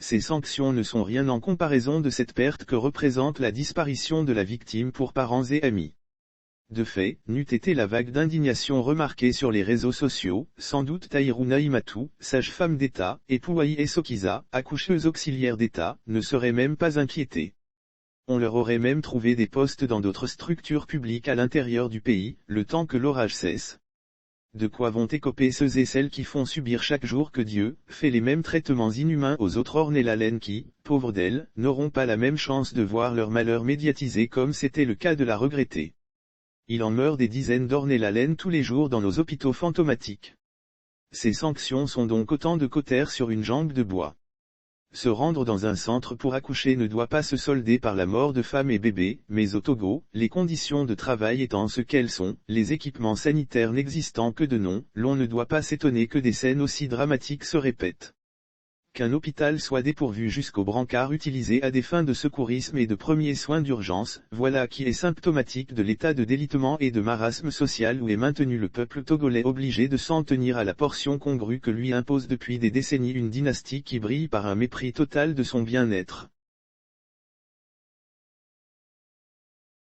ces sanctions ne sont rien en comparaison de cette perte que représente la disparition de la victime pour parents et amis. De fait, n'eût été la vague d'indignation remarquée sur les réseaux sociaux, sans doute Tahirou Naïmatou, sage-femme d'État, et Pouaï Essokiza, accoucheuse auxiliaire d'État, ne seraient même pas inquiétés. On leur aurait même trouvé des postes dans d'autres structures publiques à l'intérieur du pays, le temps que l'orage cesse. De quoi vont écoper ceux et celles qui font subir chaque jour que Dieu fait les mêmes traitements inhumains aux autres Ornella-laine qui, pauvres d'elles, n'auront pas la même chance de voir leur malheur médiatisé comme c'était le cas de la regrettée. Il en meurt des dizaines d'Ornella-laine tous les jours dans nos hôpitaux fantomatiques. Ces sanctions sont donc autant de cautères sur une jambe de bois. Se rendre dans un centre pour accoucher ne doit pas se solder par la mort de femmes et bébés, mais au Togo, les conditions de travail étant ce qu'elles sont, les équipements sanitaires n'existant que de nom, l'on ne doit pas s'étonner que des scènes aussi dramatiques se répètent. Qu'un hôpital soit dépourvu jusqu'aux brancards utilisés à des fins de secourisme et de premiers soins d'urgence, voilà qui est symptomatique de l'état de délitement et de marasme social où est maintenu le peuple togolais obligé de s'en tenir à la portion congrue que lui impose depuis des décennies une dynastie qui brille par un mépris total de son bien-être.